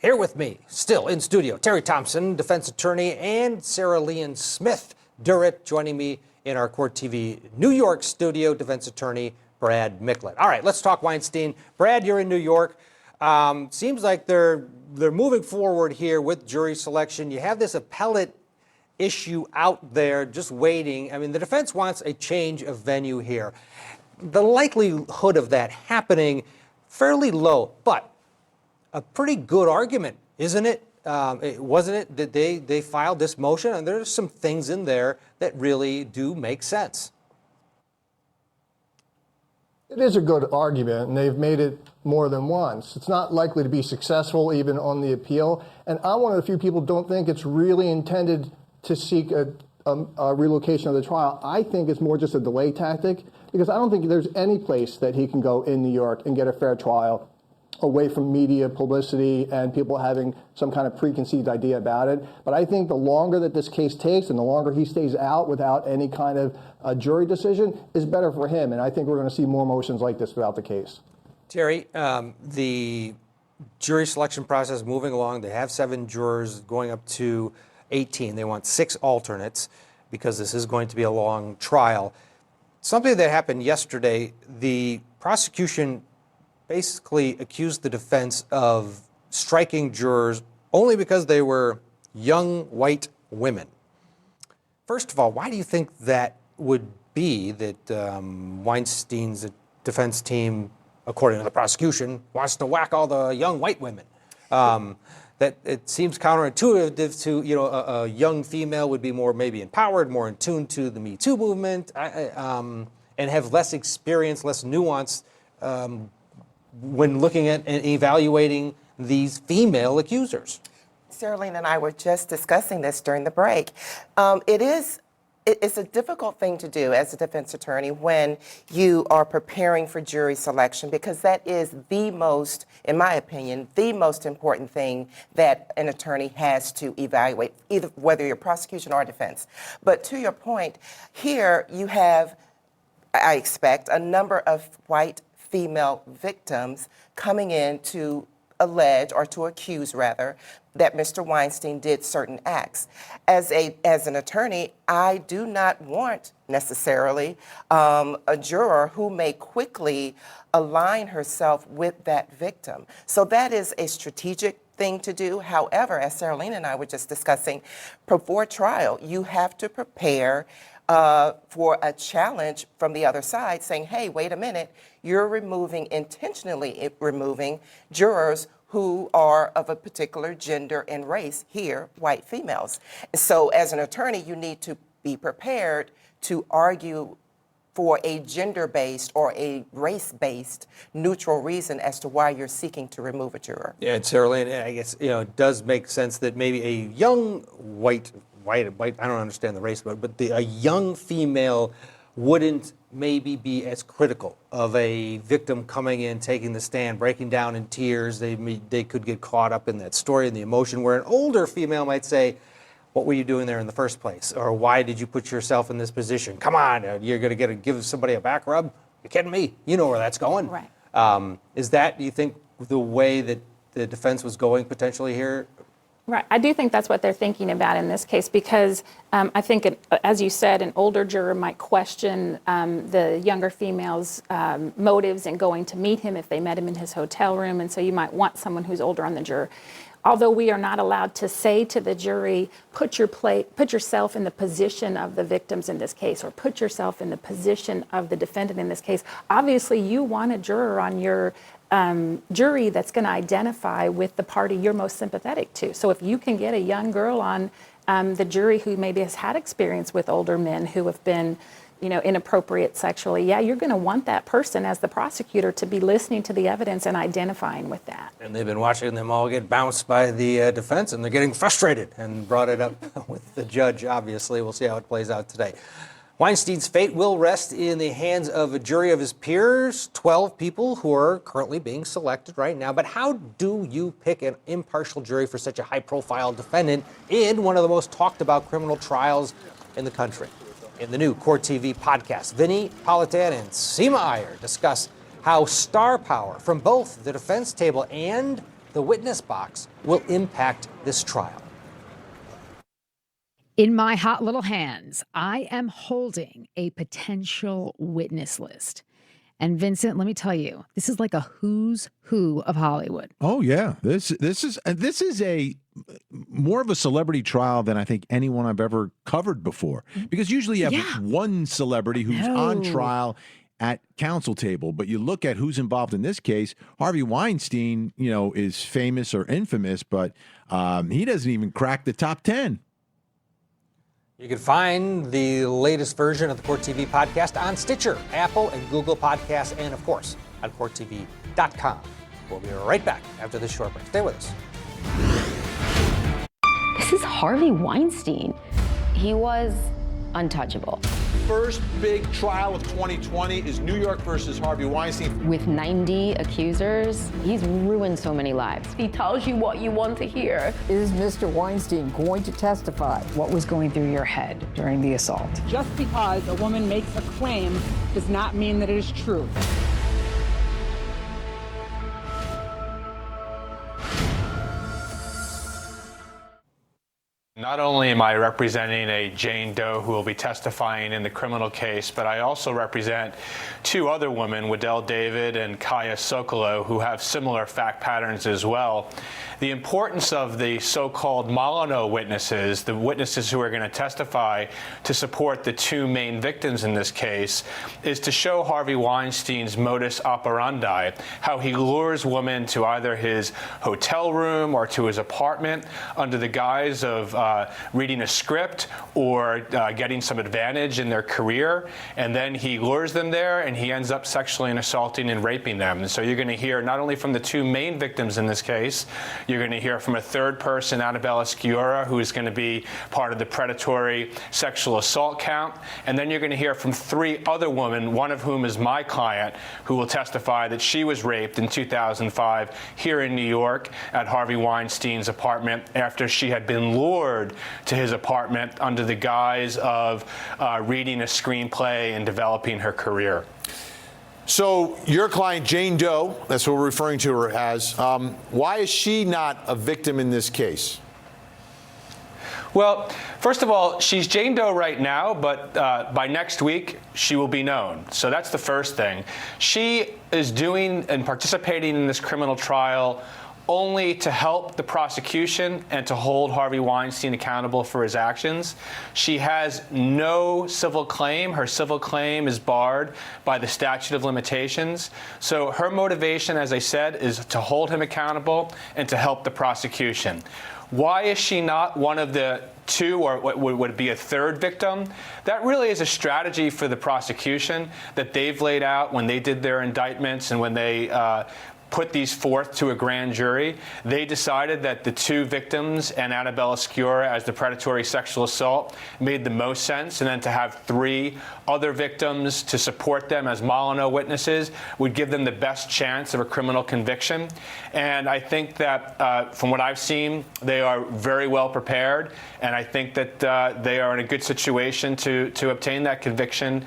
Here with me, still in studio, Teri Thompson, defense attorney, and Saraliene Smith Durrett, joining me in our Court TV New York studio, defense attorney Brad Micklett. All right, let's talk Weinstein. Brad, you're in New York. Seems like they're moving forward here with jury selection. You have this appellate issue out there just waiting. I mean, the defense wants a change of venue here. The likelihood of that happening, fairly low, but a pretty good argument, isn't it? Wasn't it that they filed this motion? And there's some things in there that really do make sense. It is a good argument, and they've made it more than once. It's not likely to be successful even on the appeal. And I'm one of the few people who don't think it's really intended to seek a relocation of the trial. I think it's more just a delay tactic, because I don't think there's any place that he can go in New York and get a fair trial away from media publicity and people having some kind of preconceived idea about it. But I think the longer that this case takes and the longer he stays out without any kind of a jury decision is better for him. And I think we're going to see more motions like this throughout the case. Teri, the jury selection process moving along. They have 7 jurors going up to 18. They want 6 alternates because this is going to be a long trial. Something that happened yesterday, the prosecution basically accused the defense of striking jurors only because they were young white women. First of all, why do you think that would be, that Weinstein's defense team, according to the prosecution, wants to whack all the young white women? That it seems counterintuitive to, a young female would be more maybe empowered, more in tune to the Me Too movement, and have less experience, less nuance when looking at and evaluating these female accusers. Saraliene and I were just discussing this during the break. It's a difficult thing to do as a defense attorney when you are preparing for jury selection, because that is the most, in my opinion, the most important thing that an attorney has to evaluate, either whether you're prosecution or defense. But to your point, here you have, I expect, a number of white female victims coming in to allege, or to accuse rather, that Mr. Weinstein did certain acts. As an attorney, I do not want necessarily a juror who may quickly align herself with that victim. So that is a strategic thing to do. However, as Saraliene and I were just discussing, before trial, you have to prepare for a challenge from the other side saying, hey, wait a minute, you're intentionally removing jurors who are of a particular gender and race, here, white females. So as an attorney, you need to be prepared to argue for a gender-based or a race-based neutral reason as to why you're seeking to remove a juror. Yeah, and Saraliene, I guess, it does make sense that maybe a young white, I don't understand the race, but a young female wouldn't maybe be as critical of a victim coming in, taking the stand, breaking down in tears. They could get caught up in that story and the emotion, where an older female might say, what were you doing there in the first place? Or why did you put yourself in this position? Come on, you're going to give somebody a back rub? You're kidding me. You know where that's going. Right. Is that, do you think, the way that the defense was going potentially here? Right. I do think that's what they're thinking about in this case, because I think, as you said, an older juror might question the younger female's motives in going to meet him if they met him in his hotel room. And so you might want someone who's older on the juror. Although we are not allowed to say to the jury, put yourself in the position of the victims in this case, or put yourself in the position of the defendant in this case. Obviously, you want a juror on your jury that's going to identify with the party you're most sympathetic to. So if you can get a young girl on the jury who maybe has had experience with older men who have been, inappropriate sexually, yeah, you're going to want that person as the prosecutor to be listening to the evidence and identifying with that. And they've been watching them all get bounced by the defense, and they're getting frustrated and brought it up with the judge, obviously. We'll see how it plays out today. Weinstein's fate will rest in the hands of a jury of his peers, 12 people who are currently being selected right now. But how do you pick an impartial jury for such a high-profile defendant in one of the most talked-about criminal trials in the country? In the new Court TV podcast, Vinny Politan and Seema Iyer discuss how star power from both the defense table and the witness box will impact this trial. In my hot little hands, I am holding a potential witness list. And Vincent, let me tell you, this is like a who's who of Hollywood. Oh yeah, this is a more of a celebrity trial than I think anyone I've ever covered before. Because usually you have one celebrity who's on trial at counsel table, but you look at who's involved in this case. Harvey Weinstein, is famous or infamous, but he doesn't even crack the top 10. You can find the latest version of the Court TV podcast on Stitcher, Apple, and Google Podcasts, and of course, on CourtTV.com. We'll be right back after this short break. Stay with us. This is Harvey Weinstein. He was untouchable. First big trial of 2020 is New York versus Harvey Weinstein. With 90 accusers, he's ruined so many lives. He tells you what you want to hear. Is Mr. Weinstein going to testify? What was going through your head during the assault? Just because a woman makes a claim does not mean that it is true. Not only am I representing a Jane Doe who will be testifying in the criminal case, but I also represent two other women, Waddell David and Kaya Sokolow, who have similar fact patterns as well. The importance of the so-called Molyneux witnesses, the witnesses who are going to testify to support the two main victims in this case, is to show Harvey Weinstein's modus operandi, how he lures women to either his hotel room or to his apartment under the guise of reading a script or getting some advantage in their career, and then he lures them there and he ends up sexually assaulting and raping them. And so you're going to hear not only from the two main victims in this case, you're going to hear from a third person, Annabella Sciorra, who is going to be part of the predatory sexual assault count, and then you're going to hear from three other women, one of whom is my client, who will testify that she was raped in 2005 here in New York at Harvey Weinstein's apartment after she had been lured to his apartment under the guise of reading a screenplay and developing her career. So your client, Jane Doe, that's what we're referring to her as, why is she not a victim in this case? Well, first of all, she's Jane Doe right now, but by next week, she will be known. So that's the first thing. She is doing and participating in this criminal trial only to help the prosecution and to hold Harvey Weinstein accountable for his actions. She has no civil claim. Her civil claim is barred by the statute of limitations. So her motivation, as I said, is to hold him accountable and to help the prosecution. Why is she not one of the two, or what would be a third victim? That really is a strategy for the prosecution that they've laid out when they did their indictments and when they put these forth to a grand jury. They decided that the two victims and Annabella Sciorra as the predatory sexual assault made the most sense, and then to have three other victims to support them as Molyneux witnesses would give them the best chance of a criminal conviction. And I think that from what I've seen, they are very well prepared, and I think that they are in a good situation to obtain that conviction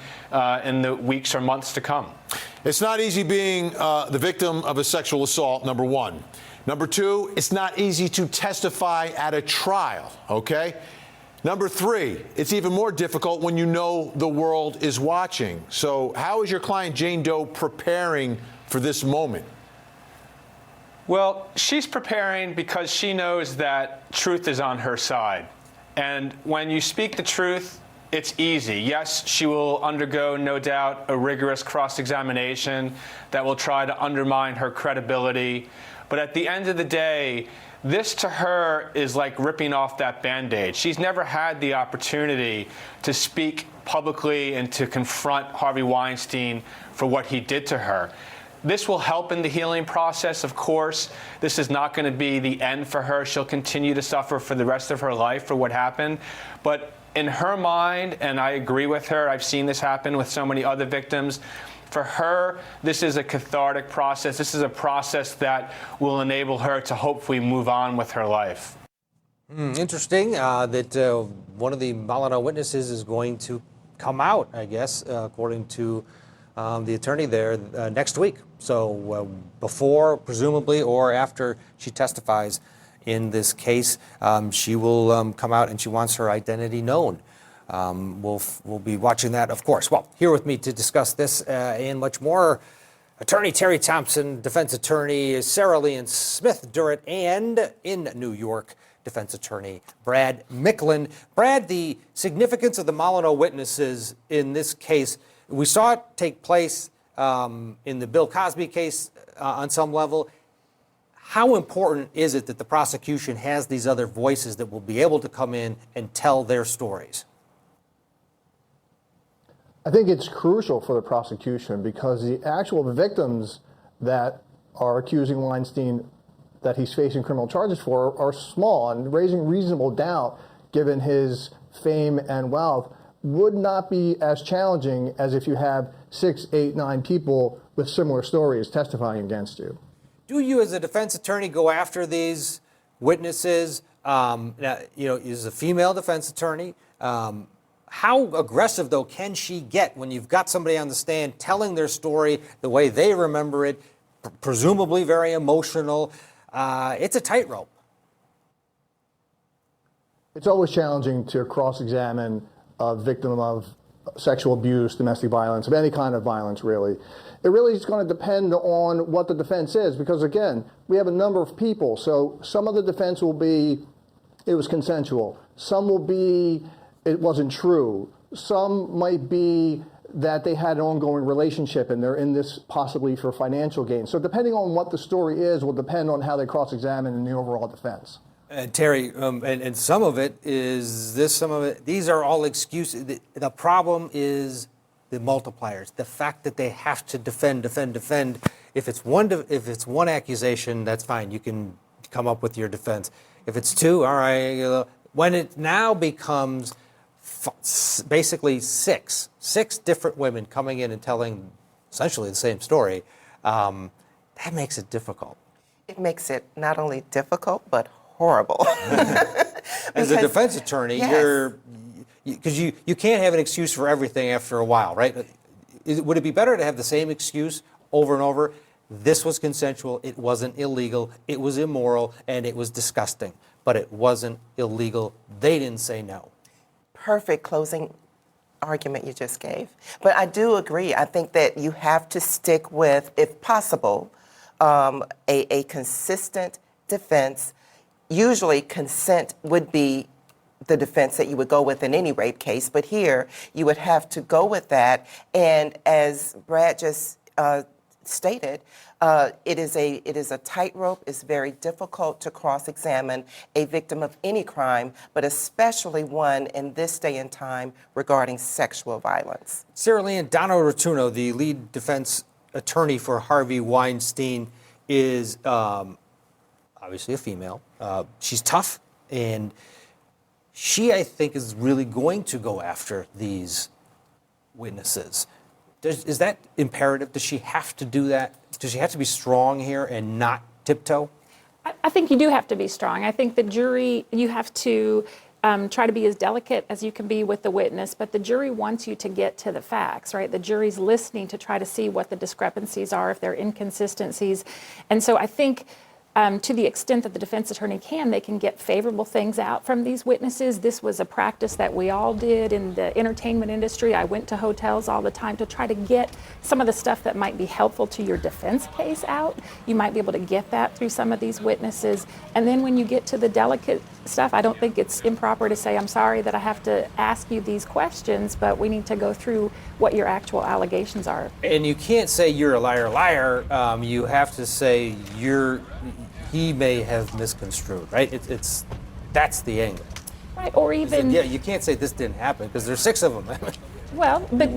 in the weeks or months to come. It's not easy being the victim of a sexual assault, number one. Number two, it's not easy to testify at a trial, okay? Number three, it's even more difficult when you know the world is watching. So how is your client Jane Doe preparing for this moment? Well, she's preparing because she knows that truth is on her side. And when you speak the truth, it's easy. Yes, she will undergo, no doubt, a rigorous cross-examination that will try to undermine her credibility. But at the end of the day, this to her is like ripping off that Band-Aid. She's never had the opportunity to speak publicly and to confront Harvey Weinstein for what he did to her. This will help in the healing process, of course. This is not going to be the end for her. She'll continue to suffer for the rest of her life for what happened. But in her mind, and I agree with her, I've seen this happen with so many other victims, for her, this is a cathartic process. This is a process that will enable her to hopefully move on with her life. Interesting that one of the Molyneux witnesses is going to come out, I guess, according to the attorney there, next week. So before, presumably, or after she testifies in this case, she will come out and she wants her identity known. We'll be watching that, of course. Well, here with me to discuss this and much more, Attorney Teri Thompson, defense attorney Saraliene Smith Durrett, and in New York, defense attorney Brad Micklin. Brad, the significance of the Molyneux witnesses in this case, we saw it take place in the Bill Cosby case on some level. How important is it that the prosecution has these other voices that will be able to come in and tell their stories? I think it's crucial for the prosecution because the actual victims that are accusing Weinstein that he's facing criminal charges for are small, and raising reasonable doubt, given his fame and wealth, would not be as challenging as if you have 6, 8, 9 people with similar stories testifying against you. Do you, as a defense attorney, go after these witnesses? Is a female defense attorney. How aggressive, though, can she get when you've got somebody on the stand telling their story the way they remember it, presumably very emotional? It's a tightrope. It's always challenging to cross-examine a victim of sexual abuse, domestic violence, of any kind of violence, really. It really is going to depend on what the defense is, because, again, we have a number of people. So some of the defense will be, it was consensual. Some will be, it wasn't true. Some might be that they had an ongoing relationship and they're in this possibly for financial gain. So depending on what the story is will depend on how they cross-examine in the overall defense. Teri, and some of it is this, some of it, these are all excuses. The problem is the multipliers, the fact that they have to defend. If it's one accusation, that's fine. You can come up with your defense. If it's two, all right. When it now becomes basically six different women coming in and telling essentially the same story, that makes it difficult. It makes it not only difficult, but horrible. As a defense attorney, yes. because you can't have an excuse for everything after a while, right? Would it be better to have the same excuse over and over? This was consensual, it wasn't illegal, it was immoral, and it was disgusting. But it wasn't illegal. They didn't say no. Perfect closing argument you just gave. But I do agree. I think that you have to stick with, if possible, a consistent defense. Usually consent would be the defense that you would go with in any rape case, but here you would have to go with that. And as Brad just stated, it is a tightrope. It's very difficult to cross-examine a victim of any crime, but especially one in this day and time regarding sexual violence. Saraliene, Donna Rotuno, the lead defense attorney for Harvey Weinstein, is obviously a female. She's tough, and she, I think, is really going to go after these witnesses. Is that imperative? Does she have to do that? Does she have to be strong here and not tiptoe? I think you do have to be strong. I think the jury, you have to try to be as delicate as you can be with the witness, but the jury wants you to get to the facts, right? The jury's listening to try to see what the discrepancies are, if there are inconsistencies. And so I think to the extent that the defense attorney can, they can get favorable things out from these witnesses. This was a practice that we all did in the entertainment industry. I went to hotels all the time to try to get some of the stuff that might be helpful to your defense case out. You might be able to get that through some of these witnesses. And then when you get to the delicate stuff, I don't think it's improper to say, I'm sorry that I have to ask you these questions, but we need to go through what your actual allegations are. And you can't say you're a liar. You have to say he may have misconstrued, right? That's the angle. Right, or even... Yeah, you can't say this didn't happen because there's 6 of them. Well, but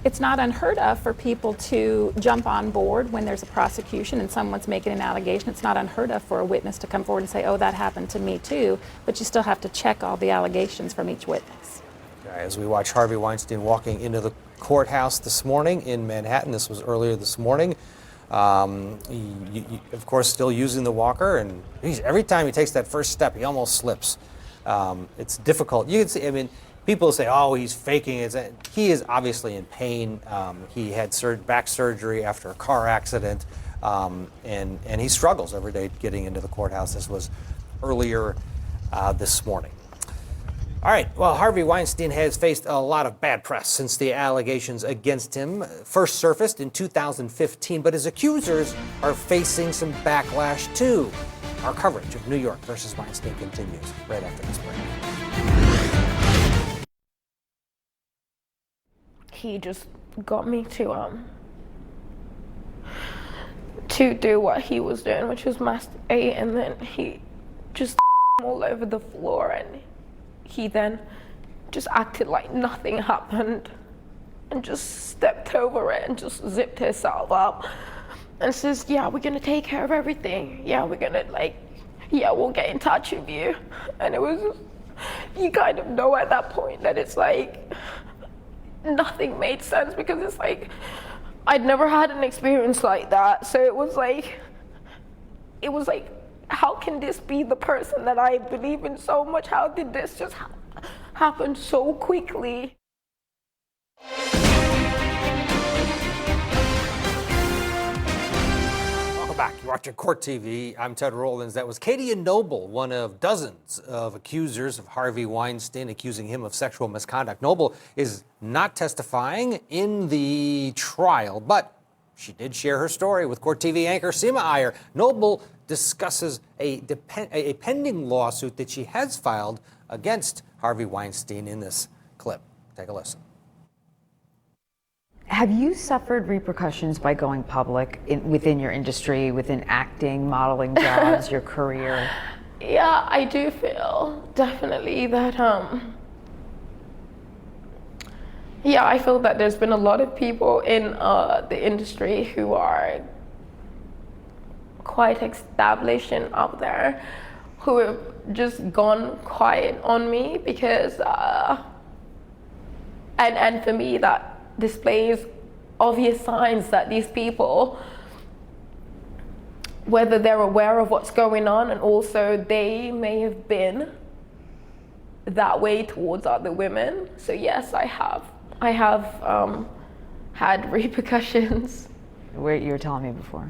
it's not unheard of for people to jump on board when there's a prosecution and someone's making an allegation. It's not unheard of for a witness to come forward and say, oh, that happened to me too, but you still have to check all the allegations from each witness. As we watch Harvey Weinstein walking into the courthouse this morning in Manhattan, this was earlier this morning, of course, still using the walker, and every time he takes that first step, he almost slips. It's difficult. You can see, people say, oh, he's faking it. He is obviously in pain. He had back surgery after a car accident, and he struggles every day getting into the courthouse. This was earlier this morning. All right, well, Harvey Weinstein has faced a lot of bad press since the allegations against him first surfaced in 2015, but his accusers are facing some backlash too. Our coverage of New York versus Weinstein continues right after this break. He just got me to do what he was doing, which was masturbate, and then he just all over the floor, and he then just acted like nothing happened and just stepped over it and just zipped himself up and says, yeah, we're gonna take care of everything. Yeah, we're gonna we'll get in touch with you. And it was just, you kind of know at that point that it's like nothing made sense, because it's like I'd never had an experience like that. So it was like how can this be the person that I believe in so much? How did this just happen so quickly? Welcome back. You're watching Court TV. I'm Ted Rollins. That was Katie Noble, one of dozens of accusers of Harvey Weinstein, accusing him of sexual misconduct. Noble is not testifying in the trial, but she did share her story with Court TV anchor Seema Iyer. Noble discusses a pending lawsuit that she has filed against Harvey Weinstein in this clip. Take a listen. Have you suffered repercussions by going public within your industry, within acting, modeling jobs, your career? Yeah, I do feel definitely that, I feel that there's been a lot of people in the industry who are quite established and up there who have just gone quiet on me because, and for me that displays obvious signs that these people, whether they're aware of what's going on, and also they may have been that way towards other women. So yes, I have had repercussions. Where you were telling me before.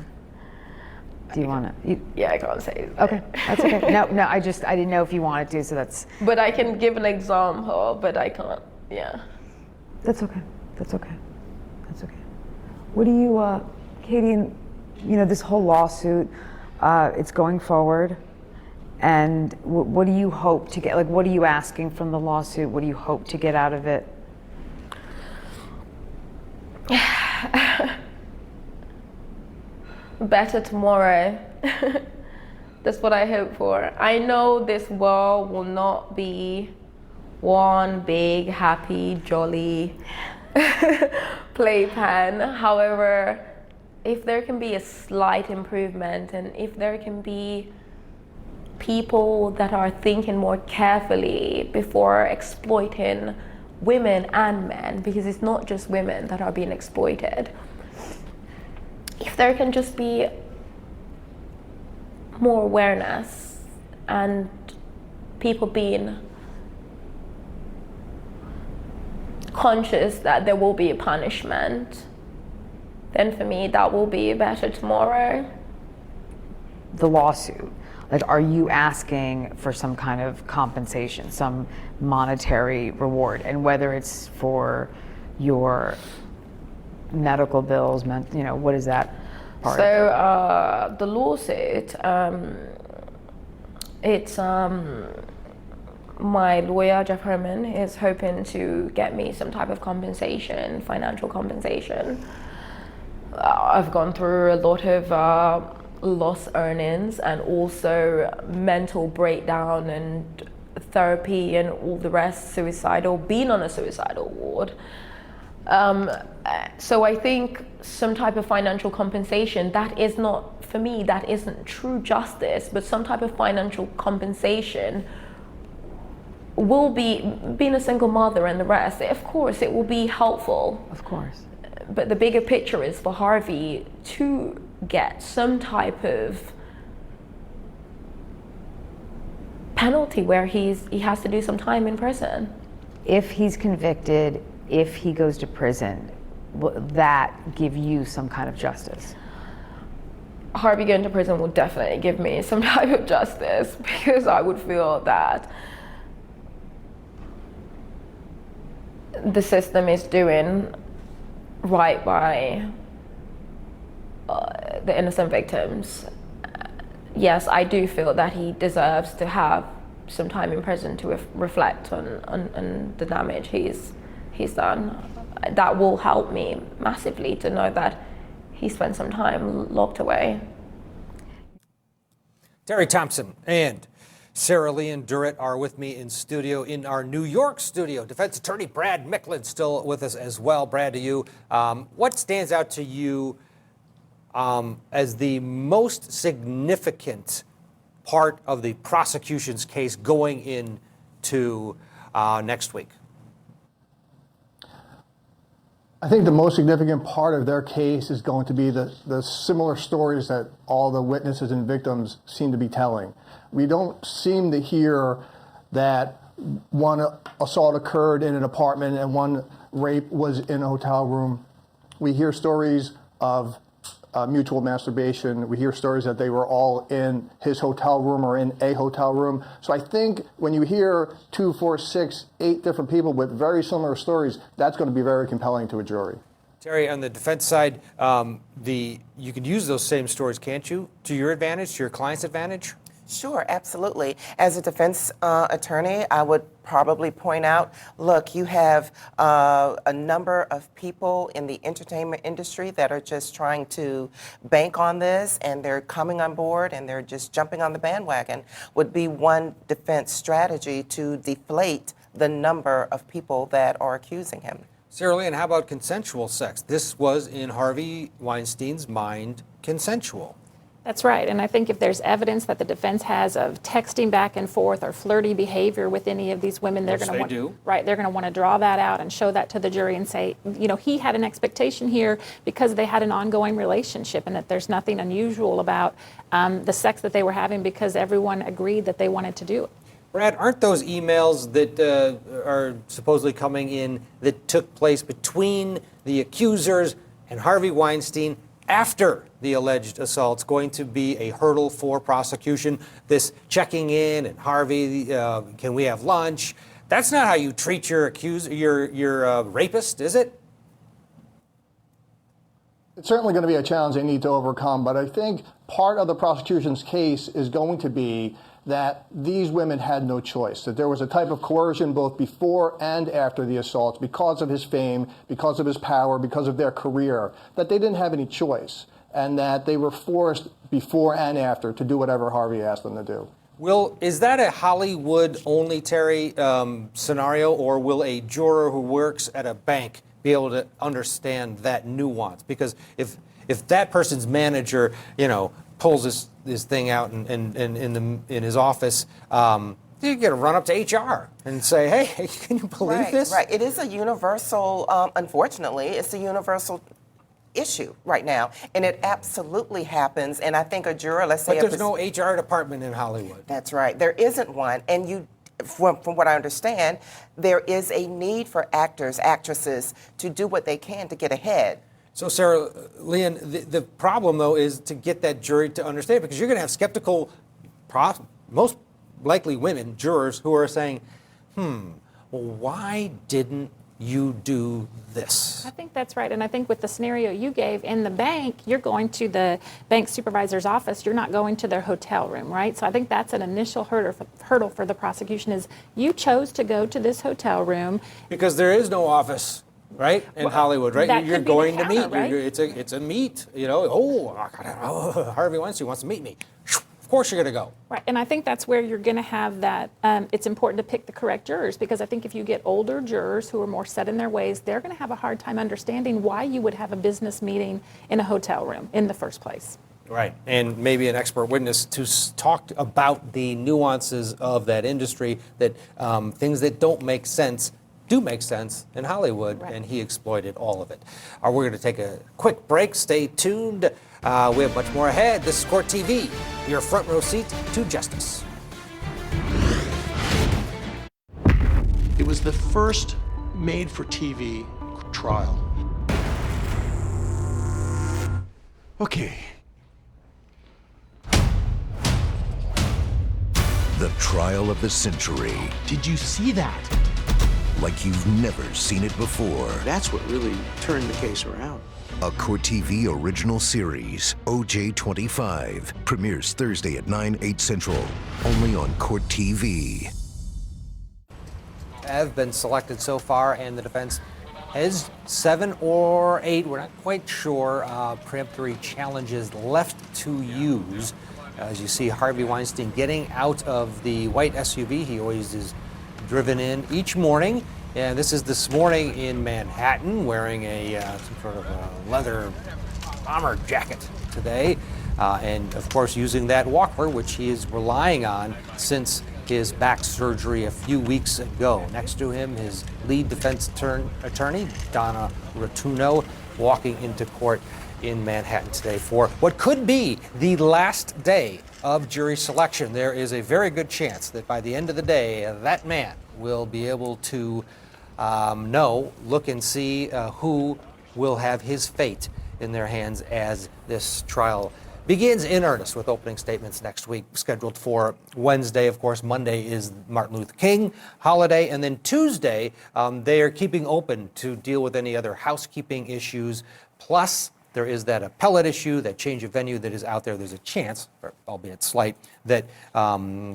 Do you want to? Yeah, I can't say it. Okay, that's okay. No, I didn't know if you wanted to, so that's. But I can give an example, but I can't. Yeah. That's okay. That's okay. That's okay. What do you, Katie? This whole lawsuit, it's going forward, and what do you hope to get? Like, what are you asking from the lawsuit? What do you hope to get out of it? Better tomorrow. That's what I hope for. I know this world will not be one big, happy, jolly playpen. However, if there can be a slight improvement, and if there can be people that are thinking more carefully before exploiting women and men, because it's not just women that are being exploited. If there can just be more awareness and people being conscious that there will be a punishment, then for me that will be better tomorrow. The lawsuit, like, are you asking for some kind of compensation, some monetary reward, and whether it's for your medical bills, what is that part? So the lawsuit, it's my lawyer Jeff Herman is hoping to get me some type of compensation, financial compensation. I've gone through a lot of lost earnings and also mental breakdown and therapy and all the rest, being on a suicidal ward. So I think some type of financial compensation, that is not, for me, that isn't true justice, but some type of financial compensation will be, being a single mother and the rest, of course, it will be helpful. Of course. But the bigger picture is for Harvey to get some type of penalty where he has to do some time in prison. if he's convicted, if he goes to prison, will that give you some kind of justice? Harvey going to prison will definitely give me some type of justice, because I would feel that the system is doing right by the innocent victims. Yes, I do feel that he deserves to have some time in prison to reflect on the damage he's done. That will help me massively to know that he spent some time locked away. Teri Thompson and Saraliene Durrett are with me in studio in our New York studio. Defense attorney Brad Micklin still with us as well. Brad, to you, what stands out to you as the most significant part of the prosecution's case going into next week? I think the most significant part of their case is going to be the similar stories that all the witnesses and victims seem to be telling. We don't seem to hear that one assault occurred in an apartment and one rape was in a hotel room. We hear stories of mutual masturbation. We hear stories that they were all in his hotel room or in a hotel room. So I think when you hear 2, 4, 6, 8 different people with very similar stories, that's going to be very compelling to a jury. Teri, on the defense side, you could use those same stories, can't you, to your advantage, to your client's advantage? Sure, absolutely. As a defense attorney, I would probably point out, look, you have a number of people in the entertainment industry that are just trying to bank on this, and they're coming on board and they're just jumping on the bandwagon. Would be one defense strategy to deflate the number of people that are accusing him. Saraliene, how about consensual sex? This was, in Harvey Weinstein's mind, consensual. That's right. And I think if there's evidence that the defense has of texting back and forth or flirty behavior with any of these women, they're going to want they're going to want to draw that out and show that to the jury and say, you know, he had an expectation here because they had an ongoing relationship, and that there's nothing unusual about the sex that they were having because everyone agreed that they wanted to do it. Brad, aren't those emails that are supposedly coming in that took place between the accusers and Harvey Weinstein after the alleged assaults going to be a hurdle for prosecution? This checking in and Harvey, can we have lunch? That's not how you treat your rapist, is it? It's certainly going to be a challenge they need to overcome, but I think part of the prosecution's case is going to be that these women had no choice, that there was a type of coercion both before and after the assaults because of his fame, because of his power, because of their career, that they didn't have any choice, and that they were forced before and after to do whatever Harvey asked them to do. Is that a Hollywood-only, Teri, scenario, or will a juror who works at a bank be able to understand that nuance? Because if that person's manager, pulls this thing out in his office, you get to run up to HR and say, hey, can you believe this? Right. It is a universal, unfortunately, it's a universal issue right now. And it absolutely happens. And I think a juror, let's say... But there's no HR department in Hollywood. That's right. There isn't one. And from what I understand, there is a need for actors, actresses to do what they can to get ahead. So, Saraliene, the problem, though, is to get that jury to understand, because you're going to have skeptical, most likely women, jurors, who are saying, well, why didn't you do this? I think that's right. And I think with the scenario you gave, in the bank, you're going to the bank supervisor's office. You're not going to their hotel room, right? So I think that's an initial hurdle for the prosecution is you chose to go to this hotel room. Because there is no office. Right? In Hollywood, right? You're going to meet. Right? It's a meet. Harvey Weinstein wants to meet me. Of course you're going to go. Right. And I think that's where you're going to have that. It's important to pick the correct jurors, because I think if you get older jurors who are more set in their ways, they're going to have a hard time understanding why you would have a business meeting in a hotel room in the first place. Right. And maybe an expert witness to talk about the nuances of that industry, that things that don't make sense do make sense in Hollywood, right. And he exploited all of it. We're going to take a quick break. Stay tuned. We have much more ahead. This is Court TV, your front row seat to justice. It was the first made-for-TV trial. Okay. The trial of the century. Did you see that? Like you've never seen it before. That's what really turned the case around. A Court TV original series, OJ 25, premieres Thursday at 9/8 Central, only on Court TV. Have been selected so far, and the defense has 7 or 8, we're not quite sure, preemptory challenges left to use. As you see Harvey Weinstein getting out of the white SUV he always is driven in each morning. And this is this morning in Manhattan, wearing some sort of a leather bomber jacket today. And of course using that walker, which he is relying on since his back surgery a few weeks ago. Next to him, his lead defense attorney, Donna Rotuno, walking into court in Manhattan today for what could be the last day of jury selection. There is a very good chance that by the end of the day, that man will be able to look and see who will have his fate in their hands as this trial begins in earnest, with opening statements next week scheduled for Wednesday. Of course, Monday is Martin Luther King holiday, and then Tuesday they are keeping open to deal with any other housekeeping issues. Plus, there is that appellate issue, that change of venue that is out there. There's a chance, albeit slight, that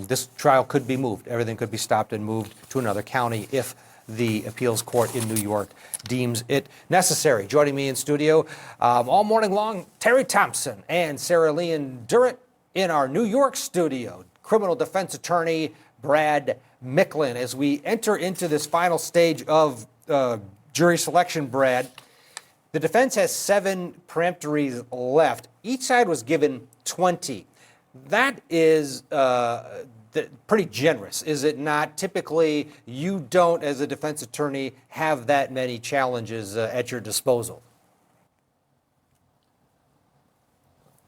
this trial could be moved. Everything could be stopped and moved to another county if the appeals court in New York deems it necessary. Joining me in studio all morning long, Teri Thompson and Saraliene Durrett in our New York studio. Criminal defense attorney Brad Micklin. As we enter into this final stage of jury selection, Brad, the defense has 7 peremptories left. Each side was given 20. That is pretty generous, is it not? Typically, you don't, as a defense attorney, have that many challenges at your disposal.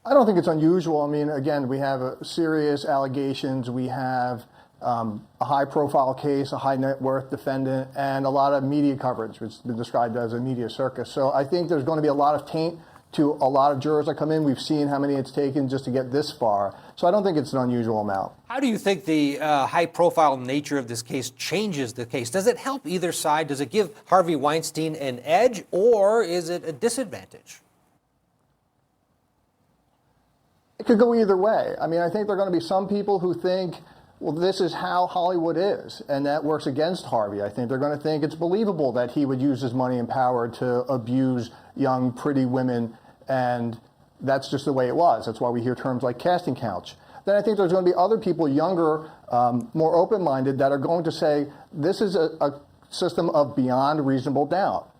I don't think it's unusual. I mean, again, we have serious allegations. We have a high-profile case, a high-net-worth defendant, and a lot of media coverage, which has been described as a media circus. So I think there's going to be a lot of taint to a lot of jurors that come in. We've seen how many it's taken just to get this far. So I don't think it's an unusual amount. How do you think the high-profile nature of this case changes the case? Does it help either side? Does it give Harvey Weinstein an edge, or is it a disadvantage? It could go either way. I mean, I think there are going to be some people who think, well, this is how Hollywood is, and that works against Harvey. I think they're going to think it's believable that he would use his money and power to abuse young, pretty women, and that's just the way it was. That's why we hear terms like casting couch. Then I think there's going to be other people, younger, more open-minded, that are going to say, this is a system of beyond reasonable doubt.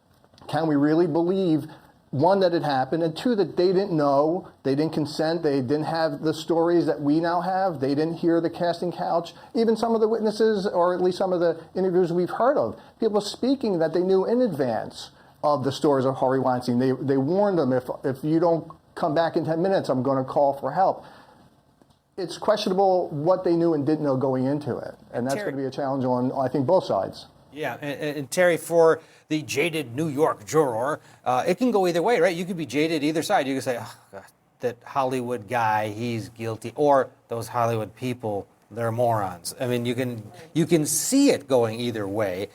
Can we really believe, one, that it happened, and two, that they didn't know, they didn't consent, they didn't have the stories that we now have, they didn't hear the casting couch. Even some of the witnesses, or at least some of the interviews we've heard of, people speaking that they knew in advance of the stories of Harvey Weinstein. They warned them, if you don't come back in 10 minutes, I'm going to call for help. It's questionable what they knew and didn't know going into it, and that's going to be a challenge on, I think, both sides. Yeah, and Teri, for the jaded New York juror, it can go either way, right? You could be jaded either side. You can say, oh, God, that Hollywood guy, he's guilty, or those Hollywood people, they're morons. I mean, you can see it going either way.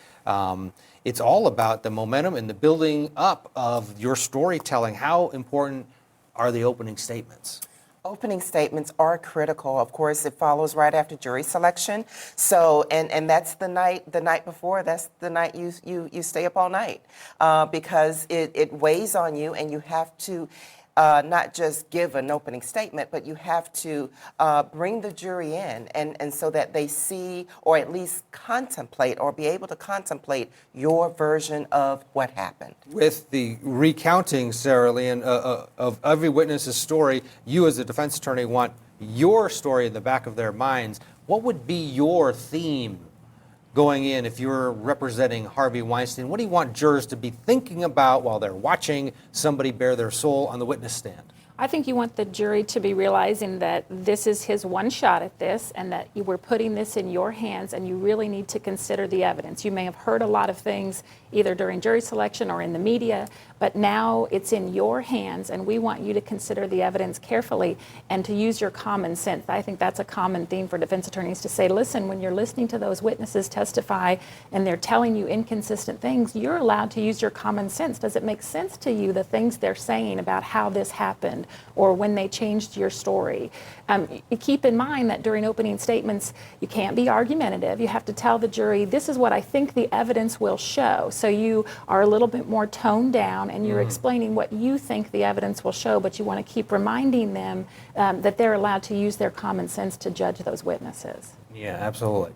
It's all about the momentum and the building up of your storytelling. How important are the opening statements? Opening statements are critical. Of course, it follows right after jury selection. So, and that's the night before. That's the night you stay up all night because it weighs on you, and you have to not just give an opening statement, but you have to bring the jury in, and so that they see, or at least contemplate, or be able to contemplate your version of what happened. With the recounting, Saraliene, of every witness's story, you as a defense attorney want your story in the back of their minds. What would be your theme going in if you're representing Harvey Weinstein? What do you want jurors to be thinking about while they're watching somebody bare their soul on the witness stand? I think you want the jury to be realizing that this is his one shot at this and that you were putting this in your hands and you really need to consider the evidence. You may have heard a lot of things either during jury selection or in the media, but now it's in your hands and we want you to consider the evidence carefully and to use your common sense. I think that's a common theme for defense attorneys to say, listen, when you're listening to those witnesses testify and they're telling you inconsistent things, you're allowed to use your common sense. Does it make sense to you, the things they're saying about how this happened or when they changed your story? You keep in mind that during opening statements, you can't be argumentative. You have to tell the jury, this is what I think the evidence will show. So you are a little bit more toned down and you're explaining what you think the evidence will show, but you want to keep reminding them that they're allowed to use their common sense to judge those witnesses. Yeah, absolutely.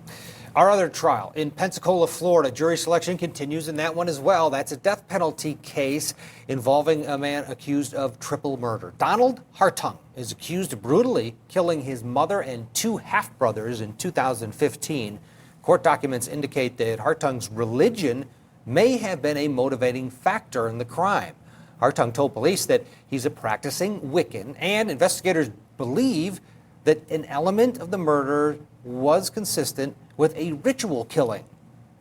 Our other trial in Pensacola, Florida, jury selection continues in that one as well. That's a death penalty case involving a man accused of triple murder. Donald Hartung is accused of brutally killing his mother and two half-brothers in 2015. Court documents indicate that Hartung's religion may have been a motivating factor in the crime. Hartung told police that he's a practicing Wiccan, and investigators believe that an element of the murder was consistent with a ritual killing.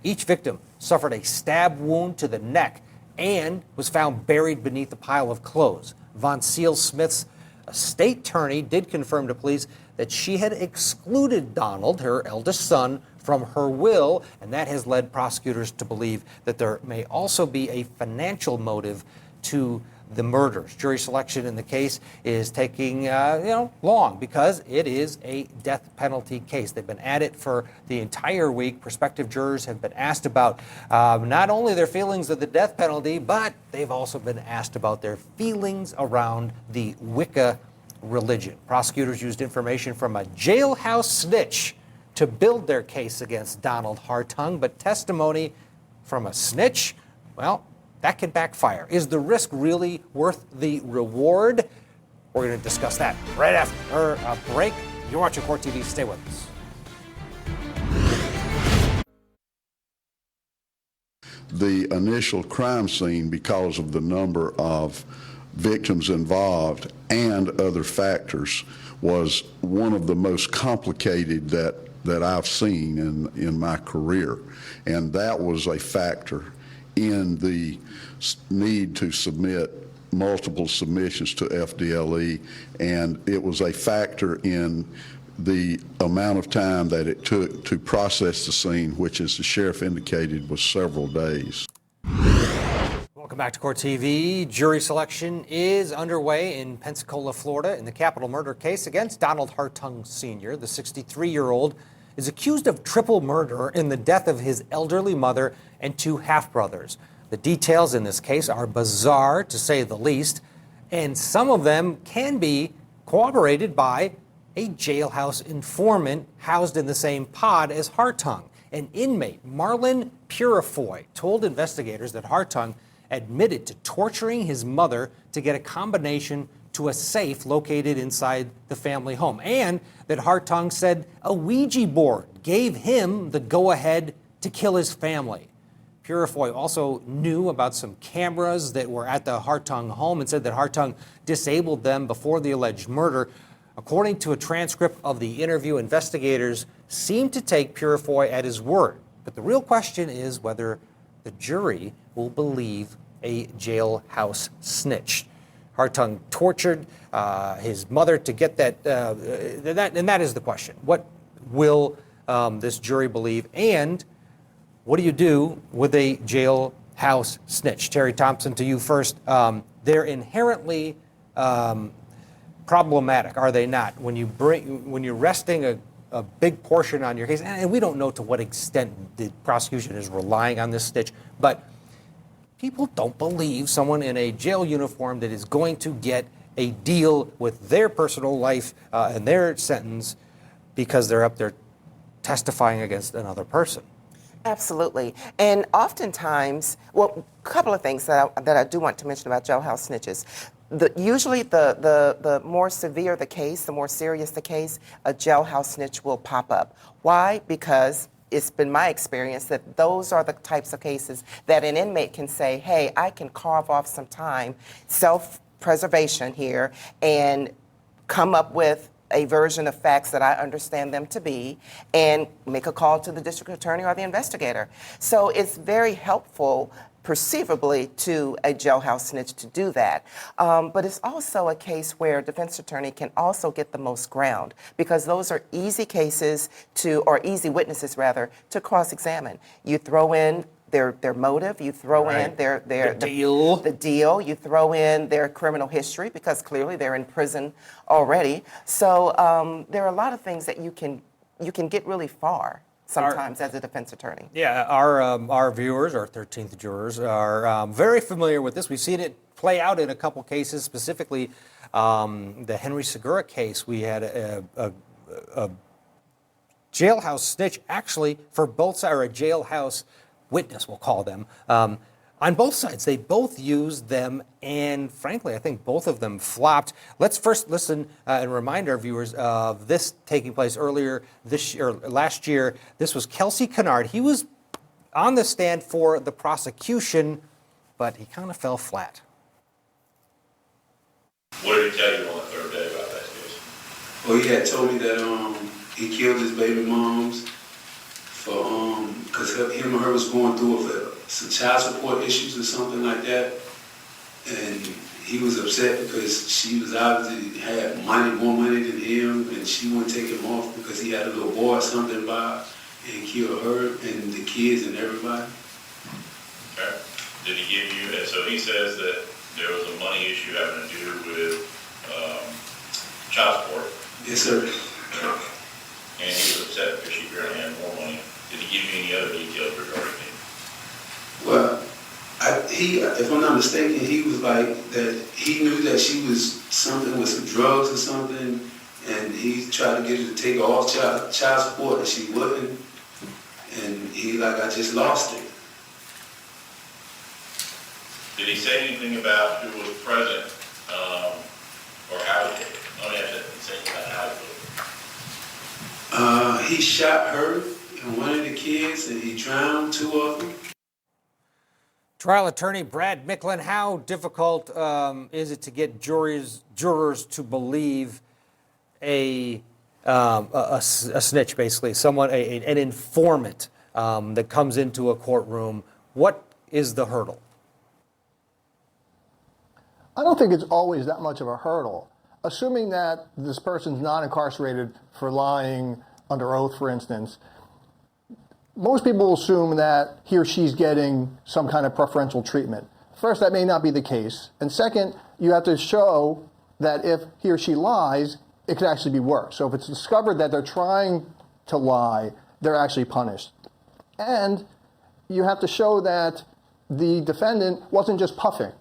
Each victim suffered a stab wound to the neck and was found buried beneath a pile of clothes. Von Seal Smith's state attorney did confirm to police that she had excluded Donald, her eldest son, from her will, and that has led prosecutors to believe that there may also be a financial motive to the murders. Jury selection in the case is taking long because it is a death penalty case. They've been at it for the entire week. Prospective jurors have been asked about not only their feelings of the death penalty, but they've also been asked about their feelings around the Wicca religion. Prosecutors used information from a jailhouse snitch to build their case against Donald Hartung, but testimony from a snitch, well, that can backfire. Is the risk really worth the reward? We're going to discuss that right after a break. You're watching Court TV. Stay with us. The initial crime scene, because of the number of victims involved and other factors, was one of the most complicated that I've seen in my career. And that was a factor in the need to submit multiple submissions to FDLE, and it was a factor in the amount of time that it took to process the scene, which, as the sheriff indicated, was several days. Welcome back to Court TV. Jury selection is underway in Pensacola, Florida, in the capital murder case against Donald Hartung Sr. The 63-year-old is accused of triple murder in the death of his elderly mother and two half-brothers. The details in this case are bizarre, to say the least, and some of them can be corroborated by a jailhouse informant housed in the same pod as Hartung. An inmate, Marlon Purifoy, told investigators that Hartung admitted to torturing his mother to get a combination to a safe located inside the family home, and that Hartung said a Ouija board gave him the go-ahead to kill his family. Purifoy also knew about some cameras that were at the Hartung home and said that Hartung disabled them before the alleged murder. According to a transcript of the interview, investigators seemed to take Purifoy at his word. But the real question is whether the jury will believe a jailhouse snitch. Hartung tortured his mother to get that, and that is the question. What will this jury believe? And what do you do with a jailhouse snitch? Teri Thompson, to you first. They're inherently problematic, are they not? When you're resting a big portion on your case, and we don't know to what extent the prosecution is relying on this snitch, but people don't believe someone in a jail uniform that is going to get a deal with their personal life and their sentence because they're up there testifying against another person. Absolutely. And oftentimes, well, a couple of things that I do want to mention about jailhouse snitches. Usually the more severe the case, the more serious the case, a jailhouse snitch will pop up. Why? Because it's been my experience that those are the types of cases that an inmate can say, hey, I can carve off some time, preservation here and come up with a version of facts that I understand them to be and make a call to the district attorney or the investigator. So it's very helpful perceivably to a jailhouse snitch to do that. But it's also a case where a defense attorney can also get the most ground because those are easy cases or easy witnesses rather, to cross-examine. You throw in their motive, you throw in the deal, you throw in their criminal history because clearly they're in prison already. So there are a lot of things that you can get really far sometimes as a defense attorney. Yeah, our viewers, our 13th jurors, are very familiar with this. We've seen it play out in a couple cases, specifically the Henry Segura case. We had a jailhouse snitch, actually, for both sides, or a jailhouse witness, we'll call them. On both sides, they both used them, and frankly, I think both of them flopped. Let's first listen and remind our viewers of this taking place earlier this year, last year. This was Kelsey Kennard. He was on the stand for the prosecution, but he kind of fell flat. What did he tell you on the third day about that case? Well, he had told me that he killed his baby moms for because him or her was going through some child support issues or something like that, and he was upset because she was obviously had more money than him, and she wouldn't take him off because he had a little boy or something by, and killed her and the kids and everybody. Okay. Did he give you? And so he says that there was a money issue having to do with child support. Yes, sir. And he was upset because she apparently had more money. Did he give you any other details regarding it? Well, if I'm not mistaken, he was like that. He knew that she was something with some drugs or something, and he tried to get her to take off child support, and she wouldn't. And he I just lost it. Did he say anything about who was present or how he did it? Let me ask that. Did he say anything about how he did it? He shot her and one of the kids, and he drowned two of them. Trial attorney Brad Micklin, how difficult is it to get jurors to believe a snitch, basically, someone, an informant that comes into a courtroom? What is the hurdle? I don't think it's always that much of a hurdle. Assuming that this person's not incarcerated for lying under oath, for instance, most people assume that he or she's getting some kind of preferential treatment. First, that may not be the case. And second, you have to show that if he or she lies, it could actually be worse. So if it's discovered that they're trying to lie, they're actually punished. And you have to show that the defendant wasn't just puffing,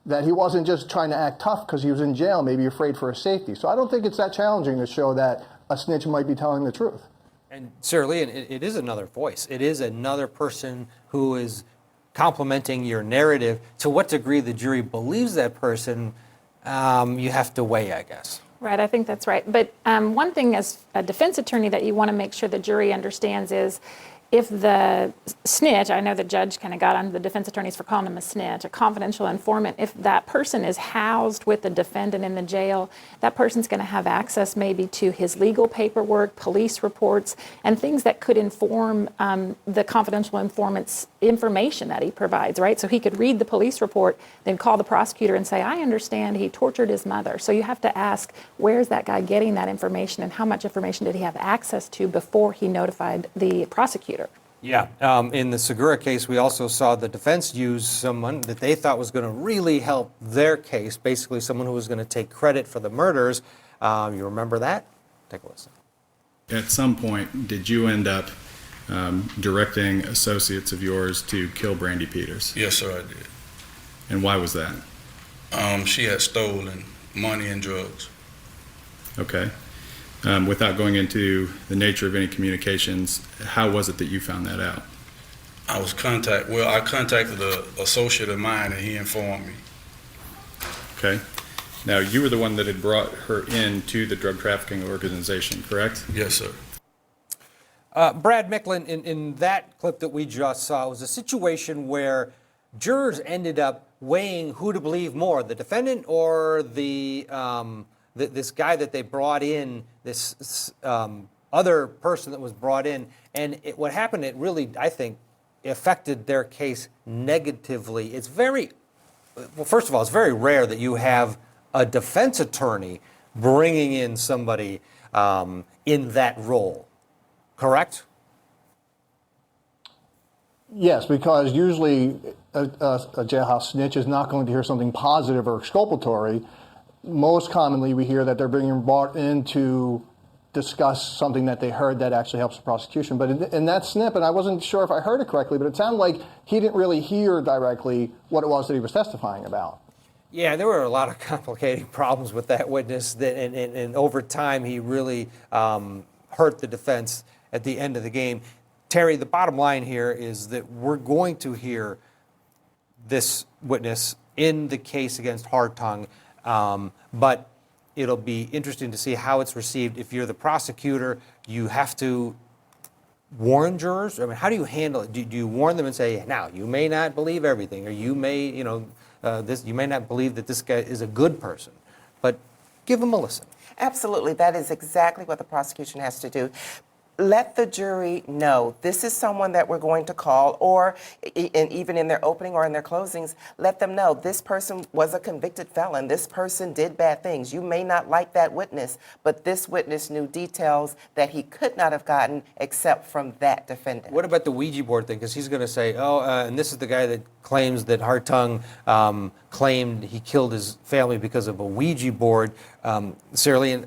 that he wasn't just trying to act tough because he was in jail, maybe afraid for his safety. So I don't think it's that challenging to show that a snitch might be telling the truth. And Saraliene, it is another voice. It is another person who is complementing your narrative. To what degree the jury believes that person, you have to weigh, I guess. Right, I think that's right. But one thing as a defense attorney that you want to make sure the jury understands is if the snitch, I know the judge kind of got on the defense attorneys for calling him a snitch, a confidential informant, if that person is housed with the defendant in the jail, that person's going to have access maybe to his legal paperwork, police reports, and things that could inform the confidential informant's information that he provides, right? So he could read the police report, then call the prosecutor and say, I understand he tortured his mother. So you have to ask, where's that guy getting that information and how much information did he have access to before he notified the prosecutor? Yeah, in the Segura case, we also saw the defense use someone that they thought was going to really help their case, basically someone who was going to take credit for the murders. You remember that? Take a listen. At some point, did you end up directing associates of yours to kill Brandy Peters? Yes, sir, I did. And why was that? She had stolen money and drugs. Okay. Without going into the nature of any communications, how was it that you found that out? I contacted an associate of mine and he informed me. Okay. Now, you were the one that had brought her into the drug trafficking organization, correct? Yes, sir. Brad Micklin, in that clip that we just saw, was a situation where jurors ended up weighing who to believe more, the defendant or this guy that they brought in, this other person that was brought in. And what happened, it really, I think, affected their case negatively. It's first of all, it's very rare that you have a defense attorney bringing in somebody in that role, correct? Yes, because usually a jailhouse snitch is not going to hear something positive or exculpatory. Most commonly, we hear that they're being brought in to discuss something that they heard that actually helps the prosecution. But in that snippet, I wasn't sure if I heard it correctly, but it sounded like he didn't really hear directly what it was that he was testifying about. Yeah, there were a lot of complicating problems with that witness, and over time he really hurt the defense at the end of the game. Teri, the bottom line here is that we're going to hear this witness in the case against Hartung, but it'll be interesting to see how it's received. If you're the prosecutor, you have to warn jurors. I mean, how do you handle it? Do you warn them and say, now, you may not believe everything, or you may, you may not believe that this guy is a good person, but give them a listen. Absolutely. That is exactly what the prosecution has to do. Let the jury know this is someone that we're going to call, or even in their opening or in their closings, let them know this person was a convicted felon. This person did bad things. You may not like that witness, but this witness knew details that he could not have gotten except from that defendant. What about the Ouija board thing? Because he's going to say, and this is the guy that claims that Hartung claimed he killed his family because of a Ouija board. Saraliene,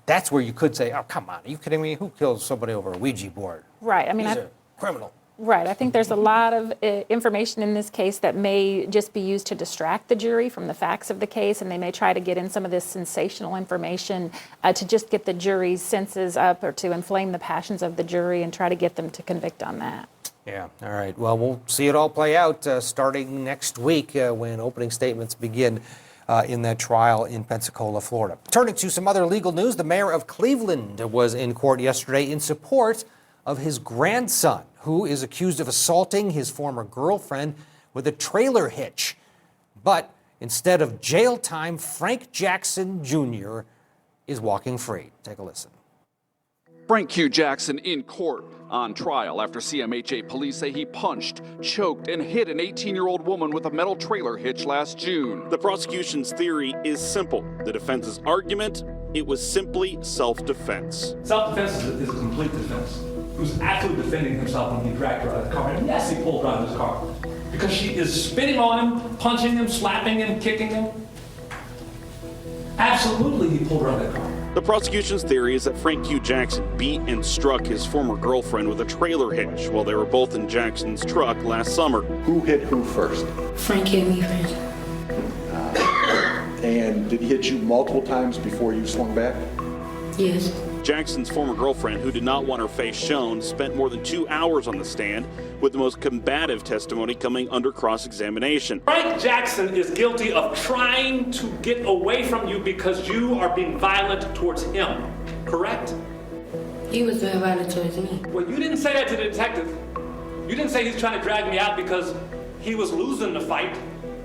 that's where you could say, oh, come on, are you kidding me? Who kills somebody over a Ouija board? Right. I mean, he's a criminal. Right. I think there's a lot of information in this case that may just be used to distract the jury from the facts of the case, and they may try to get in some of this sensational information to just get the jury's senses up or to inflame the passions of the jury and try to get them to convict on that. Yeah. All right. Well, we'll see it all play out starting next week when opening statements begin in that trial in Pensacola, Florida. Turning to some other legal news, the mayor of Cleveland was in court yesterday in support of his grandson, who is accused of assaulting his former girlfriend with a trailer hitch. But instead of jail time, Frank Jackson Jr. is walking free. Take a listen. Frank Q. Jackson in court on trial after CMHA police say he punched, choked, and hit an 18-year-old woman with a metal trailer hitch last June. The prosecution's theory is simple. The defense's argument, it was simply self-defense. Self-defense is a complete defense. He was actually defending himself when he dragged her out of the car. And yes, he pulled her out of his car. Because she is spitting on him, punching him, slapping him, kicking him. Absolutely, he pulled her out of that car. The prosecution's theory is that Frank Q. Jackson beat and struck his former girlfriend with a trailer hitch while they were both in Jackson's truck last summer. Who hit who first? Frank hit me first. And did he hit you multiple times before you swung back? Yes. Jackson's former girlfriend, who did not want her face shown, spent more than 2 hours on the stand, with the most combative testimony coming under cross-examination. Frank Jackson is guilty of trying to get away from you because you are being violent towards him, correct? He was being violent towards me. Well, you didn't say that to the detective. You didn't say he's trying to drag me out because he was losing the fight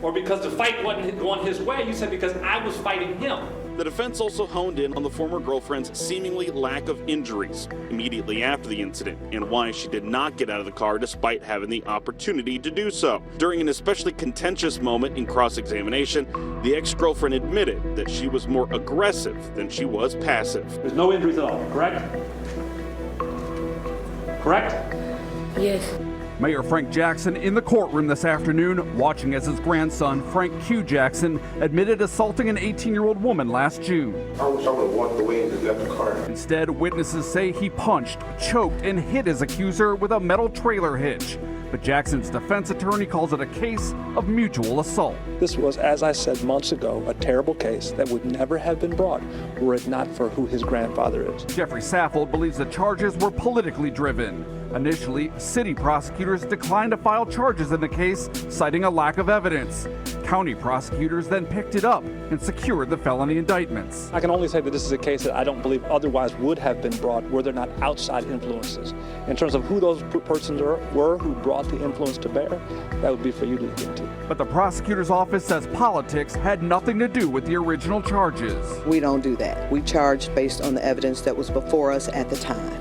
or because the fight wasn't going his way. You said because I was fighting him. The defense also honed in on the former girlfriend's seemingly lack of injuries immediately after the incident and why she did not get out of the car despite having the opportunity to do so. During an especially contentious moment in cross-examination, the ex-girlfriend admitted that she was more aggressive than she was passive. There's no injuries at all, correct? Correct? Yes. Mayor Frank Jackson in the courtroom this afternoon, watching as his grandson, Frank Q. Jackson, admitted assaulting an 18-year-old woman last June. I wish I would have walked away and just left the car. Instead, witnesses say he punched, choked, and hit his accuser with a metal trailer hitch. But Jackson's defense attorney calls it a case of mutual assault. This was, as I said months ago, a terrible case that would never have been brought were it not for who his grandfather is. Jeffrey Saffold believes the charges were politically driven. Initially, city prosecutors declined to file charges in the case, citing a lack of evidence. County prosecutors then picked it up and secured the felony indictments. I can only say that this is a case that I don't believe otherwise would have been brought were there not outside influences. In terms of who those persons were who brought the influence to bear, that would be for you to look into. But the prosecutor's office says politics had nothing to do with the original charges. We don't do that. We charge based on the evidence that was before us at the time.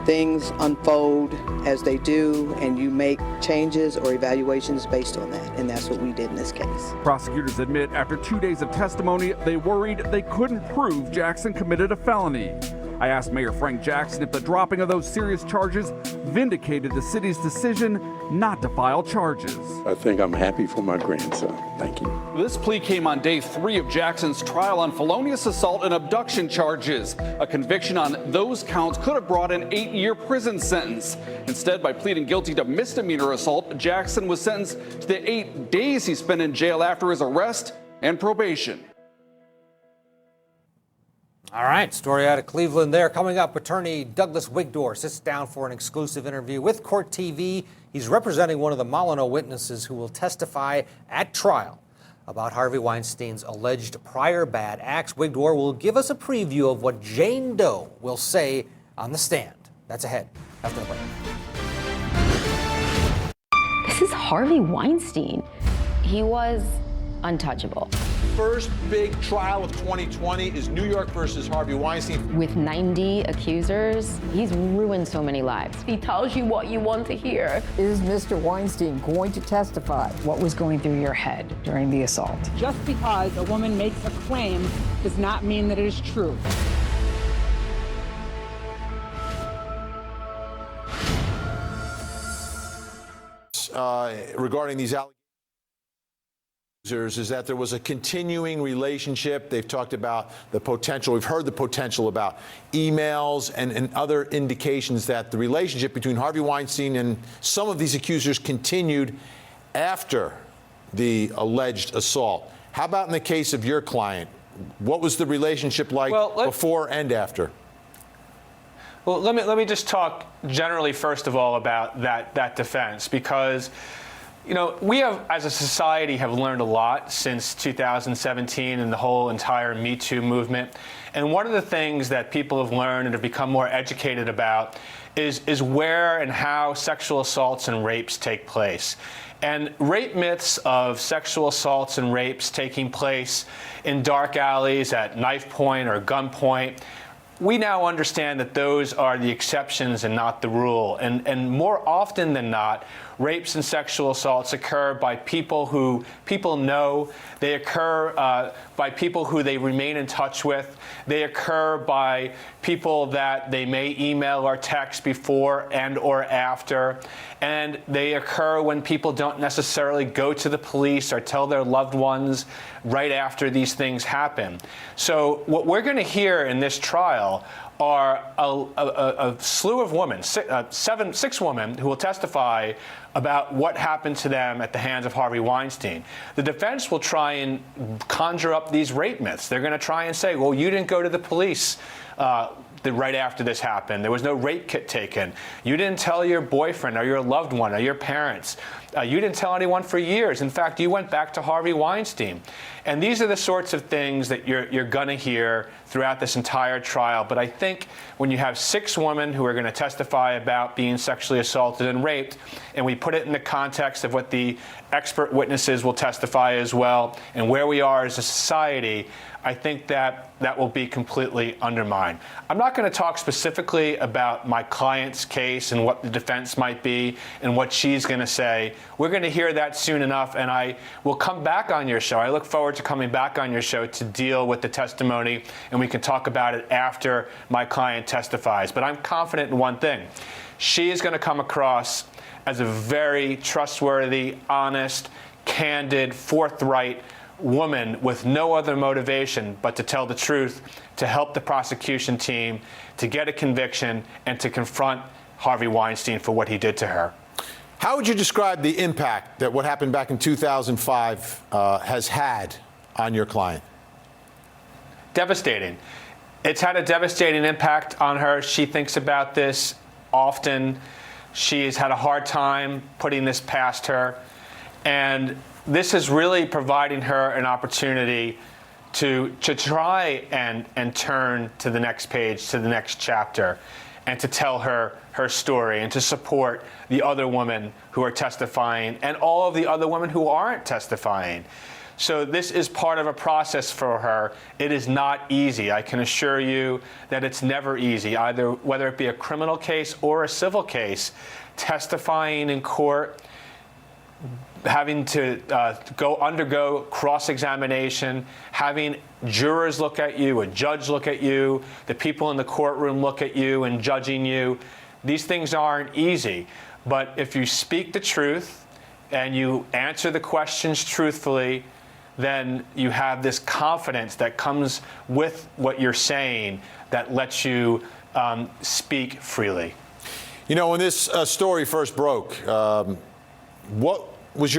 Things unfold as they do, and you make changes or evaluations based on that, and that's what we did in this case. Prosecutors admit after 2 days of testimony, they worried they couldn't prove Jackson committed a felony. I asked Mayor Frank Jackson if the dropping of those serious charges vindicated the city's decision not to file charges. I think I'm happy for my grandson. Thank you. This plea came on day 3 of Jackson's trial on felonious assault and abduction charges. A conviction on those counts could have brought an 8-year prison sentence. Instead, by pleading guilty to misdemeanor assault, Jackson was sentenced to the 8 days he spent in jail after his arrest and probation. All right, story out of Cleveland there. Coming up, attorney Douglas Wigdor sits down for an exclusive interview with Court TV. He's representing one of the Molyneux witnesses who will testify at trial about Harvey Weinstein's alleged prior bad acts. Wigdor will give us a preview of what Jane Doe will say on the stand. That's ahead after the break. This is Harvey Weinstein. He was untouchable. First big trial of 2020 is New York versus Harvey Weinstein. With 90 accusers, he's ruined so many lives. He tells you what you want to hear. Is Mr. Weinstein going to testify? What was going through your head during the assault? Just because a woman makes a claim does not mean that it is true. Regarding these allegations is that there was a continuing relationship. They've talked about the potential. We've heard the potential about emails and other indications that the relationship between Harvey Weinstein and some of these accusers continued after the alleged assault. How about in the case of your client? What was the relationship like before and after? Well, let me just talk generally, first of all, about that defense, because we have, as a society, have learned a lot since 2017 and the whole entire Me Too movement. And one of the things that people have learned and have become more educated about is where and how sexual assaults and rapes take place. And rape myths of sexual assaults and rapes taking place in dark alleys at knife point or gunpoint, we now understand that those are the exceptions and not the rule. And more often than not, rapes and sexual assaults occur by people who people know. They occur by people who they remain in touch with. They occur by people that they may email or text before and or after. And they occur when people don't necessarily go to the police or tell their loved ones right after these things happen. So what we're going to hear in this trial are a slew of women, six women who will testify about what happened to them at the hands of Harvey Weinstein. The defense will try and conjure up these rape myths. They're going to try and say, well, you didn't go to the police right after this happened. There was no rape kit taken. You didn't tell your boyfriend or your loved one or your parents. You didn't tell anyone for years. In fact, you went back to Harvey Weinstein. And these are the sorts of things that you're going to hear throughout this entire trial. But I think when you have 6 women who are going to testify about being sexually assaulted and raped, and we put it in the context of what the expert witnesses will testify as well, and where we are as a society, I think that will be completely undermined. I'm not going to talk specifically about my client's case and what the defense might be and what she's going to say. We're going to hear that soon enough, and I will come back on your show. I look forward to coming back on your show to deal with the testimony, and we can talk about it after my client testifies. But I'm confident in one thing. She is going to come across as a very trustworthy, honest, candid, forthright woman with no other motivation but to tell the truth, to help the prosecution team, to get a conviction, and to confront Harvey Weinstein for what he did to her. How would you describe the impact that what happened back in 2005 has had on your client? Devastating. It's had a devastating impact on her. She thinks about this often. She's had a hard time putting this past her. And this is really providing her an opportunity to try and turn to the next page, to the next chapter. and to tell her story and to support the other women who are testifying and all of the other women who aren't testifying. So this is part of a process for her. It is not easy. I can assure you that it's never easy, either whether it be a criminal case or a civil case. Testifying in court, having to undergo cross-examination, having jurors look at you, a judge look at you, the people in the courtroom look at you and judging you. These things aren't easy. But if you speak the truth and you answer the questions truthfully, then you have this confidence that comes with what you're saying that lets you speak freely. You know, when this story first broke, what was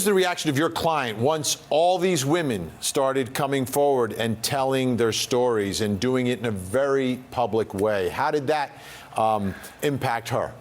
the reaction of your client once all these women started coming forward and telling their stories and doing it in a very public way? How did that impact her?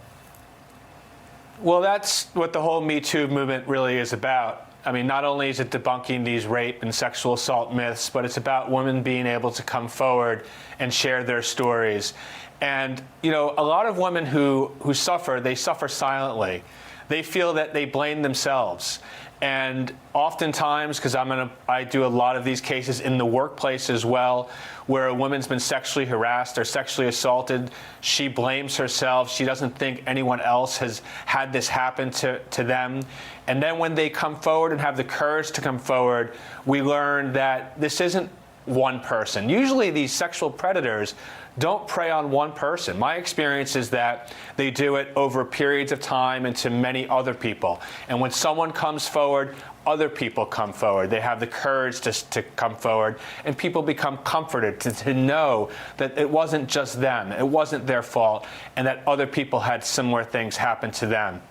Well, that's what the whole Me Too movement really is about. I mean, not only is it debunking these rape and sexual assault myths, but it's about women being able to come forward and share their stories. And, you know, a lot of women who suffer, they suffer silently. They feel that they blame themselves. And oftentimes, because I do a lot of these cases in the workplace as well, where a woman's been sexually harassed or sexually assaulted, she blames herself. She doesn't think anyone else has had this happen to them. And then when they come forward and have the courage to come forward, we learn that this isn't one person. Usually these sexual predators don't prey on one person. My experience is that they do it over periods of time and to many other people. And when someone comes forward, other people come forward. They have the courage to come forward, and people become comforted to know that it wasn't just them, it wasn't their fault, and that other people had similar things happen to them.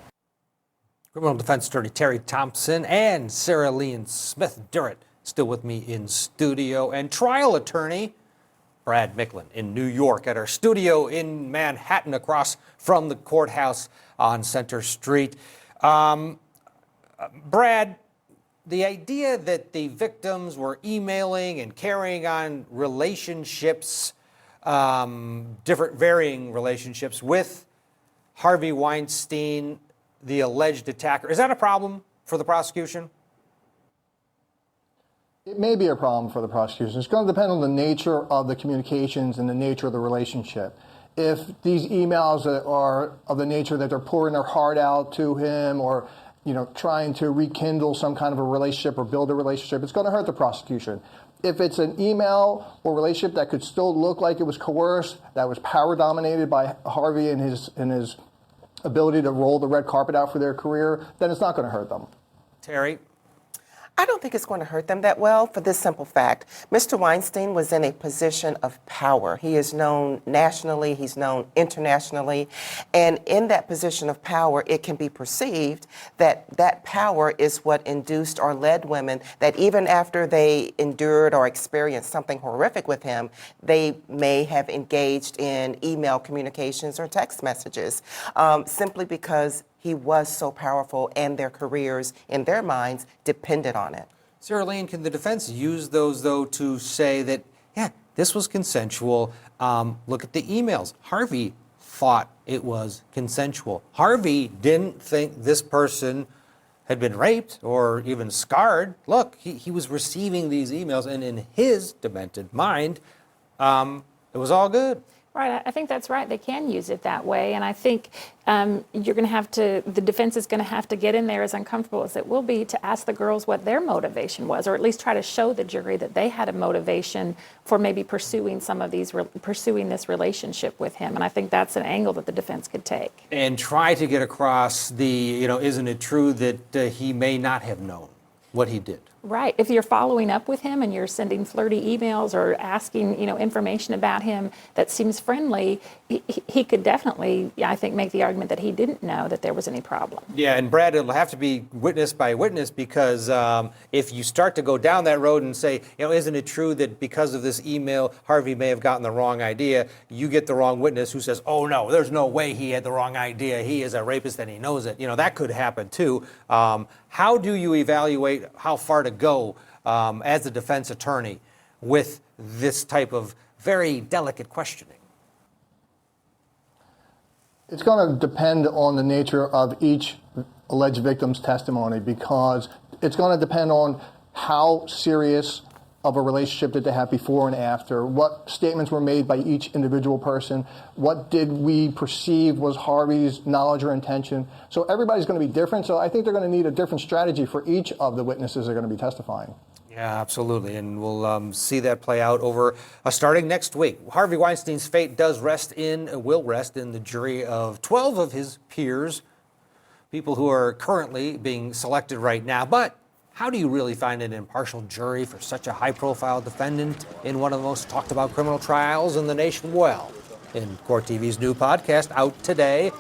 Criminal defense attorney Teri Thompson and Saraliene Smith Durrett still with me in studio, and trial attorney Brad Micklin in New York at our studio in Manhattan across from the courthouse on Center Street. Brad, the idea that the victims were emailing and carrying on relationships, different varying relationships with Harvey Weinstein, the alleged attacker, is that a problem for the prosecution? It may be a problem for the prosecution. It's going to depend on the nature of the communications and the nature of the relationship. If these emails are of the nature that they're pouring their heart out to him, or trying to rekindle some kind of a relationship or build a relationship, it's going to hurt the prosecution. If it's an email or relationship that could still look like it was coerced, that was power dominated by Harvey and his ability to roll the red carpet out for their career, then it's not going to hurt them. Teri? I don't think it's going to hurt them that well for this simple fact. Mr. Weinstein was in a position of power. He is known nationally, he's known internationally, and in that position of power, it can be perceived that that power is what induced or led women that even after they endured or experienced something horrific with him, they may have engaged in email communications or text messages, simply because he was so powerful and their careers, in their minds, depended on it. Saraliene, can the defense use those, though, to say that, yeah, this was consensual? Look at the emails. Harvey thought it was consensual. Harvey didn't think this person had been raped or even scarred. Look, he was receiving these emails, and in his demented mind, it was all good. Right, I think that's right. They can use it that way, and I think you're going to have to, the defense is going to have to get in there, as uncomfortable as it will be, to ask the girls what their motivation was, or at least try to show the jury that they had a motivation for maybe pursuing pursuing this relationship with him. And I think that's an angle that the defense could take. And try to get across the, isn't it true that he may not have known what he did? Right. If you're following up with him and you're sending flirty emails or asking, information about him that seems friendly, he could definitely, I think, make the argument that he didn't know that there was any problem. Yeah, and Brad, it'll have to be witness by witness, because if you start to go down that road and say, isn't it true that because of this email, Harvey may have gotten the wrong idea, you get the wrong witness who says, oh, no, there's no way he had the wrong idea. He is a rapist and he knows it. That could happen, too. How do you evaluate how far to go as a defense attorney with this type of very delicate questioning? It's going to depend on the nature of each alleged victim's testimony, because it's going to depend on how serious of a relationship did they have before and after, what statements were made by each individual person, what did we perceive was Harvey's knowledge or intention. So everybody's going to be different, so I think they're going to need a different strategy for each of the witnesses that are going to be testifying. Yeah, absolutely, and we'll see that play out over starting next week. Harvey Weinstein's fate will rest in the jury of 12 of his peers, people who are currently being selected right now. But how do you really find an impartial jury for such a high-profile defendant in one of the most talked-about criminal trials in the nation? Well, in Court TV's new podcast, out today,